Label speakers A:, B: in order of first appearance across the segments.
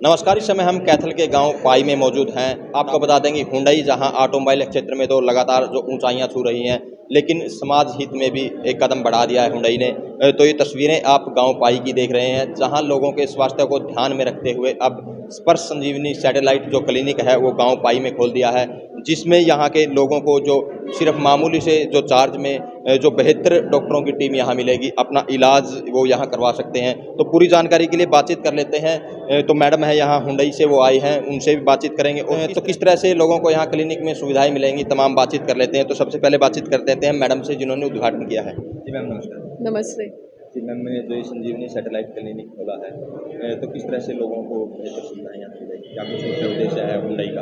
A: नमस्कार। इस समय हम कैथल के गांव पाई में मौजूद हैं। आपको बता देंगे हुंडई जहां ऑटोमोबाइल क्षेत्र में तो लगातार जो ऊंचाइयां छू रही हैं, लेकिन समाज हित में भी एक कदम बढ़ा दिया है हुंडई ने। तो ये तस्वीरें आप गांव पाई की देख रहे हैं, जहां लोगों के स्वास्थ्य को ध्यान में रखते हुए अब स्पर्श संजीवनी सैटेलाइट जो क्लिनिक है वो गाँव पाई में खोल दिया है, जिसमें यहाँ के लोगों को जो सिर्फ मामूली से जो चार्ज में जो बेहतर डॉक्टरों की टीम यहाँ मिलेगी, अपना इलाज वो यहाँ करवा सकते हैं। तो पूरी जानकारी के लिए बातचीत कर लेते हैं। तो मैडम है यहाँ हुंडई से, वो आई हैं, उनसे भी बातचीत करेंगे। तो किस तरह से लोगों को यहाँ क्लिनिक में सुविधाएं मिलेंगी, तमाम बातचीत कर लेते हैं। तो सबसे पहले बातचीत कर देते हैं मैडम से, जिन्होंने उद्घाटन किया है। जी मैम नमस्कार।
B: नमस्ते।
A: जी मैम, ने जो ये संजीवनी सैटेलाइट क्लिनिक खोला है, तो किस तरह से लोगों को बेहतर सुविधाएं यहाँ मिलेगी, क्या कुछ मुख्य उद्देश्य है हुंडई का?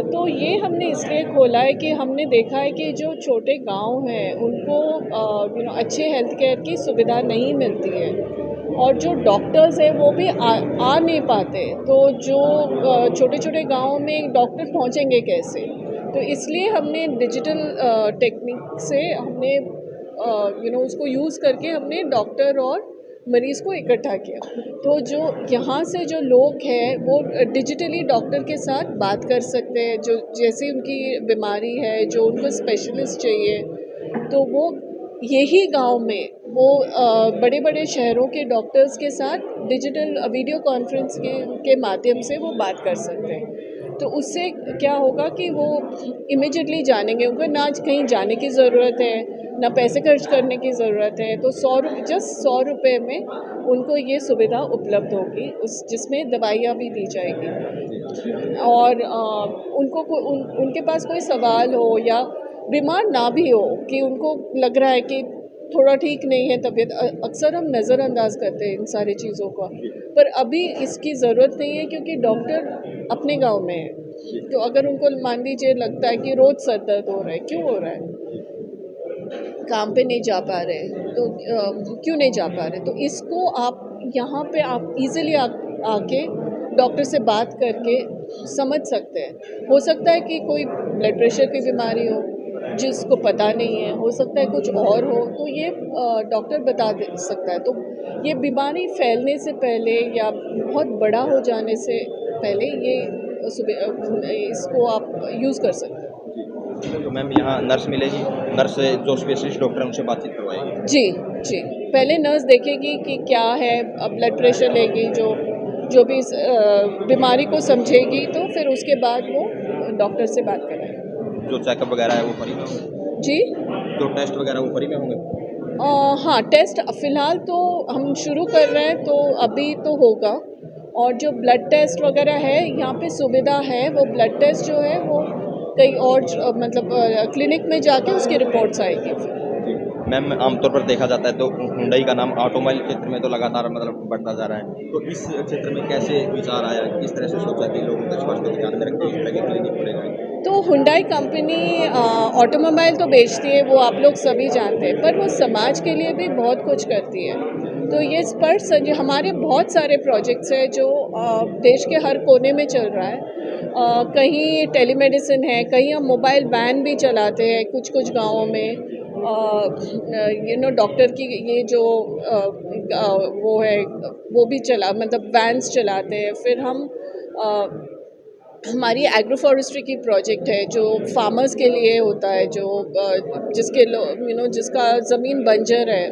B: तो ये हमने इसलिए खोला है कि हमने देखा है कि जो छोटे गांव हैं उनको अच्छे हेल्थ केयर की सुविधा नहीं मिलती है, और जो डॉक्टर्स हैं वो भी आ नहीं पाते। तो जो छोटे छोटे गाँव में डॉक्टर पहुंचेंगे कैसे? तो इसलिए हमने डिजिटल टेक्निक से हमने उसको यूज़ करके हमने डॉक्टर और मरीज़ को इकट्ठा किया। तो जो यहाँ से जो लोग हैं वो डिजिटली डॉक्टर के साथ बात कर सकते हैं, जो जैसी उनकी बीमारी है, जो उनको स्पेशलिस्ट चाहिए, तो वो यही गांव में वो बड़े बड़े शहरों के डॉक्टर्स के साथ डिजिटल वीडियो कॉन्फ्रेंस के माध्यम से वो बात कर सकते हैं। तो उससे क्या होगा कि वो इमीडिएटली जानेंगे, उनको ना कहीं जाने की ज़रूरत है, ना पैसे खर्च करने की ज़रूरत है। तो जस्ट 100 रुपये में उनको ये सुविधा उपलब्ध होगी, जिसमें दवाइयाँ भी दी जाएगी। और उनके पास कोई सवाल हो या बीमार ना भी हो, कि उनको लग रहा है कि थोड़ा ठीक नहीं है तबीयत, अक्सर हम नज़रअंदाज करते हैं इन सारी चीज़ों का, पर अभी इसकी ज़रूरत नहीं है क्योंकि डॉक्टर अपने गांव में है। तो अगर उनको मान लीजिए लगता है कि रोज़ सर दर्द हो रहा है, क्यों हो रहा है, काम पे नहीं जा पा रहे, तो क्यों नहीं जा पा रहे, तो इसको आप यहाँ पे आप इजीली आके डॉक्टर से बात करके समझ सकते हैं। हो सकता है कि कोई ब्लड प्रेशर की बीमारी हो जिसको पता नहीं है, हो सकता है कुछ और हो, तो ये डॉक्टर बता दे सकता है। तो ये बीमारी फैलने से पहले या बहुत बड़ा हो जाने से पहले ये इसको आप यूज़ कर सकते हैं।
A: तो मैम यहाँ नर्स मिलेगी, नर्स जो स्पेशलिस्ट डॉक्टर हैं उनसे बातचीत करवाएगी?
B: जी, जी। पहले नर्स देखेगी कि क्या है, ब्लड प्रेशर लेगी, जो भी इस बीमारी को समझेगी, तो फिर उसके बाद वो डॉक्टर से बात कराएगी।
A: जो चेकअप वगैरह है वो फ्री में होंगे?
B: जी?
A: जो टेस्ट वगैरह वो फ्री में होंगे?
B: हाँ, टेस्ट फ़िलहाल तो हम शुरू कर रहे हैं, तो अभी तो होगा। और जो ब्लड टेस्ट वगैरह है, यहाँ पे सुविधा है, वो ब्लड टेस्ट जो है वो कहीं और मतलब क्लिनिक में जाके उसकी रिपोर्ट्स आएगी फिर।
A: मैम आमतौर पर देखा जाता है तो हुंडई का नाम ऑटोमोबाइल क्षेत्र में तो लगातार मतलब बढ़ता जा रहा है, तो इस क्षेत्र में कैसे विचार आया, किस तरह से सोचा कि लोगों के स्वास्थ्य को ध्यान में रखते हुए इस तरह की क्लिनिक खोले जाएंगे?
B: तो हुंडई कंपनी ऑटोमोबाइल तो बेचती है, वो आप लोग सभी जानते हैं, पर वो समाज के लिए भी बहुत कुछ करती है। तो ये स्पर्श हमारे बहुत सारे प्रोजेक्ट्स हैं जो देश के हर कोने में चल रहा है। कहीं टेलीमेडिसिन है, कहीं हम मोबाइल वैन भी चलाते हैं कुछ कुछ गाँवों में। डॉक्टर की ये जो वो है वो भी मतलब वैन्स चलाते हैं। फिर हम हमारी एग्रो फॉरेस्ट्री की प्रोजेक्ट है जो फार्मर्स के लिए होता है, जो जिसके जिसका ज़मीन बंजर है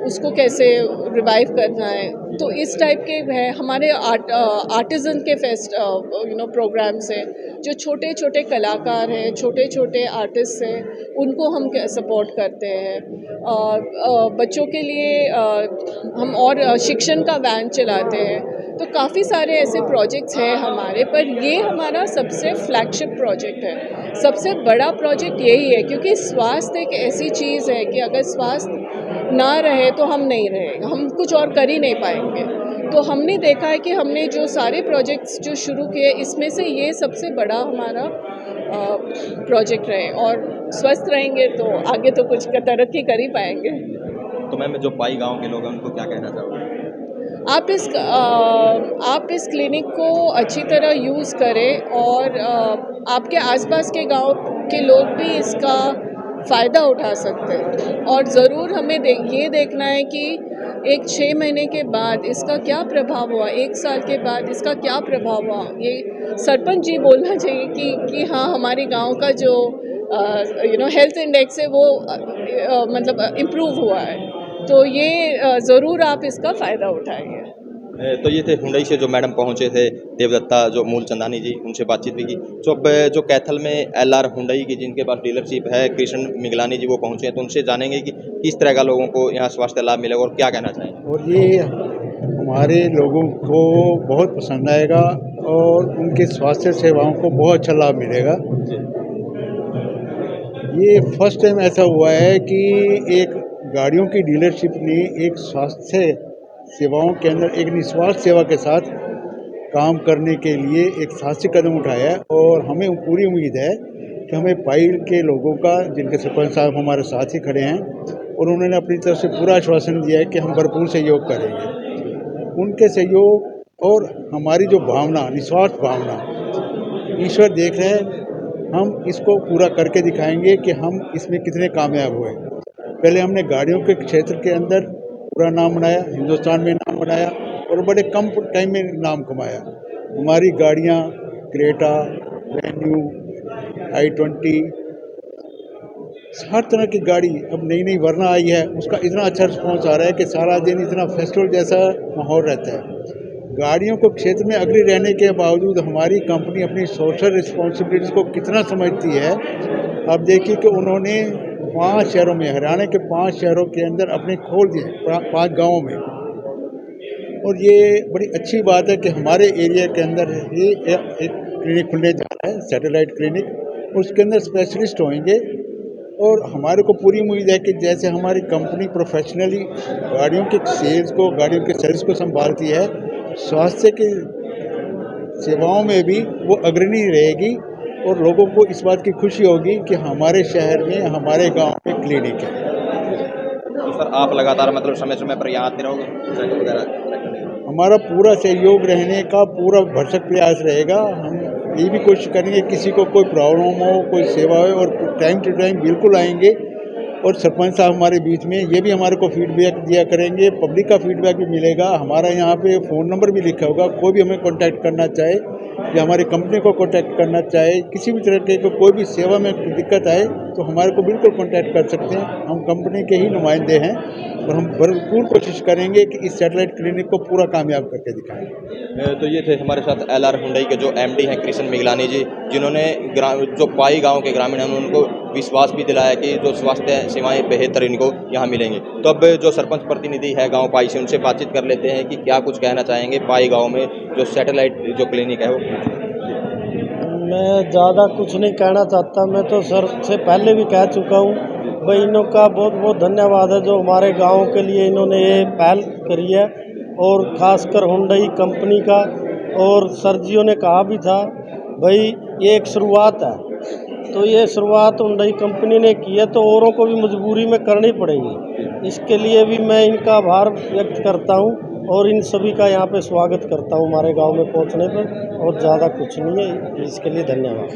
B: उसको कैसे रिवाइव करना है। तो इस टाइप के है हमारे आर्टिज़न के प्रोग्राम्स हैं, जो छोटे छोटे कलाकार हैं, छोटे छोटे आर्टिस्ट हैं, उनको हम सपोर्ट करते हैं। बच्चों के लिए हम और शिक्षण का वैन चलाते हैं। तो काफ़ी सारे ऐसे प्रोजेक्ट्स हैं हमारे, पर ये हमारा सबसे फ्लैगशिप प्रोजेक्ट है। सबसे बड़ा प्रोजेक्ट यही है, क्योंकि स्वास्थ्य एक ऐसी चीज़ है कि अगर स्वास्थ्य ना रहे तो हम नहीं रहे, हम कुछ और कर ही नहीं पाएंगे। तो हमने देखा है कि हमने जो सारे प्रोजेक्ट्स जो शुरू किए, इसमें से ये सबसे बड़ा हमारा प्रोजेक्ट रहे, और स्वस्थ रहेंगे तो आगे तो कुछ तरक्की कर ही पाएंगे।
A: तो मैम जो पाई गाँव के लोग हैं उनको क्या कहना चाहोगे?
B: आप इस क्लिनिक को अच्छी तरह यूज़ करें, और आपके आसपास के गांव के लोग भी इसका फ़ायदा उठा सकते हैं। और ज़रूर हमें ये देखना है कि एक 6 महीने के बाद इसका क्या प्रभाव हुआ, 1 साल के बाद इसका क्या प्रभाव हुआ, ये सरपंच जी बोलना चाहिए कि हाँ हमारे गांव का जो हेल्थ इंडेक्स है वो मतलब इम्प्रूव हुआ है। तो ये ज़रूर आप इसका फ़ायदा उठाइए।
A: तो ये थे हुंडई से जो मैडम पहुंचे थे, देवदत्ता जो मूल चंदानी जी, उनसे बातचीत भी की। तो अब जो कैथल में एलआर हुंडई की जिनके पास डीलरशिप है, कृष्ण मिगलानी जी वो पहुंचे हैं, तो उनसे जानेंगे कि किस तरह का लोगों को यहाँ स्वास्थ्य लाभ मिलेगा और क्या कहना चाहेंगे।
C: और ये हमारे लोगों को बहुत पसंद आएगा और उनकी स्वास्थ्य सेवाओं को बहुत अच्छा लाभ मिलेगा। ये फर्स्ट टाइम ऐसा हुआ है कि एक गाड़ियों की डीलरशिप ने एक स्वास्थ्य सेवाओं के अंदर एक निस्वार्थ सेवा के साथ काम करने के लिए एक साहसिक कदम उठाया है और हमें पूरी उम्मीद है कि हमें पाइल के लोगों का, जिनके सरपंच साहब हमारे साथ ही खड़े हैं, और उन्होंने अपनी तरफ से पूरा आश्वासन दिया है कि हम भरपूर सहयोग करेंगे। उनके सहयोग और हमारी जो भावना, निस्वार्थ भावना, ईश्वर देख रहे हैं, हम इसको पूरा करके दिखाएंगे कि हम इसमें कितने कामयाब हुए। पहले हमने गाड़ियों के क्षेत्र के अंदर पूरा नाम बनाया, हिंदुस्तान में नाम बनाया और बड़े कम टाइम में नाम कमाया। हमारी गाड़ियाँ क्रेटा, वेन्यू, i20, हर तरह की गाड़ी अब नई नई वरना आई है, उसका इतना अच्छा रिस्पॉन्स आ रहा है कि सारा दिन इतना फेस्टिवल जैसा माहौल रहता है। गाड़ियों को क्षेत्र में अग्रणी रहने के बावजूद हमारी कंपनी अपनी सोशल रिस्पॉन्सिबिलिटीज़ को कितना समझती है। अब देखिए कि उन्होंने 5 शहरों में, हरियाणा के 5 शहरों के अंदर अपने खोल दिए, 5 गाँवों में। और ये बड़ी अच्छी बात है कि हमारे एरिया के अंदर ये एक क्लिनिक खुलने जा रहा है, सैटेलाइट क्लिनिक, उसके अंदर स्पेशलिस्ट होंगे। और हमारे को पूरी उम्मीद है कि जैसे हमारी कंपनी प्रोफेशनली गाड़ियों के सेल्स को, गाड़ियों के सर्विस को संभालती है, स्वास्थ्य की सेवाओं में भी वो अग्रणी रहेगी और लोगों को इस बात की खुशी होगी कि हमारे शहर में, हमारे गांव में क्लिनिक है।
A: तो सर आप लगातार मतलब समय समय पर यहाँ आते रहोगे चेकअप वगैरह?
C: हमारा पूरा सहयोग रहने का पूरा भरसक प्रयास रहेगा। हम ये भी कोशिश करेंगे किसी को कोई प्रॉब्लम हो, कोई सेवा हो, और टाइम टू टाइम बिल्कुल आएंगे। और सरपंच साहब हमारे बीच में ये भी हमारे को फीडबैक दिया करेंगे, पब्लिक का फीडबैक भी मिलेगा। हमारा यहाँ पे फ़ोन नंबर भी लिखा होगा, कोई भी हमें कांटेक्ट करना चाहे या हमारी कंपनी को कांटेक्ट करना चाहे, किसी भी तरह के कोई भी सेवा में दिक्कत आए तो हमारे को बिल्कुल कांटेक्ट कर सकते हैं। हम कंपनी के ही नुमाइंदे हैं और हम भरपूर कोशिश करेंगे कि इस सैटेलाइट क्लिनिक को पूरा कामयाब करके दिखाएं।
A: तो ये थे हमारे साथ एलआर हुंडई के जो एमडी हैं कृष्ण मिगलानी जी, जिन्होंने जो पाई गांव के ग्रामीण हैं उनको विश्वास भी दिलाया कि जो स्वास्थ्य सेवाएं बेहतर इनको यहाँ मिलेंगी। तो अब जो सरपंच प्रतिनिधि है गांव पाई से, उनसे बातचीत कर लेते हैं कि क्या कुछ कहना चाहेंगे पाई गांव में जो सैटेलाइट जो क्लिनिक है वो।
D: मैं ज़्यादा कुछ नहीं कहना चाहता, मैं तो सर से पहले भी कह चुका हूँ। भाई इन्हों का बहुत बहुत धन्यवाद है जो हमारे गांव के लिए इन्होंने ये पहल करी है, और ख़ासकर हुंडई कंपनी का। और सर जियों ने कहा भी था भाई ये एक शुरुआत है, तो ये शुरुआत हुंडई कंपनी ने की है तो औरों को भी मजबूरी में करनी पड़ेगी। इसके लिए भी मैं इनका आभार व्यक्त करता हूँ और इन सभी का यहाँ पे स्वागत करता हूँ हमारे गांव में पहुँचने पर। और ज़्यादा कुछ नहीं है, इसके लिए धन्यवाद।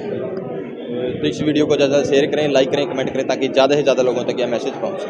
A: तो इस वीडियो को ज़्यादा शेयर करें, लाइक करें, कमेंट करें ताकि ज़्यादा से ज़्यादा लोगों तक यह मैसेज पहुँचे।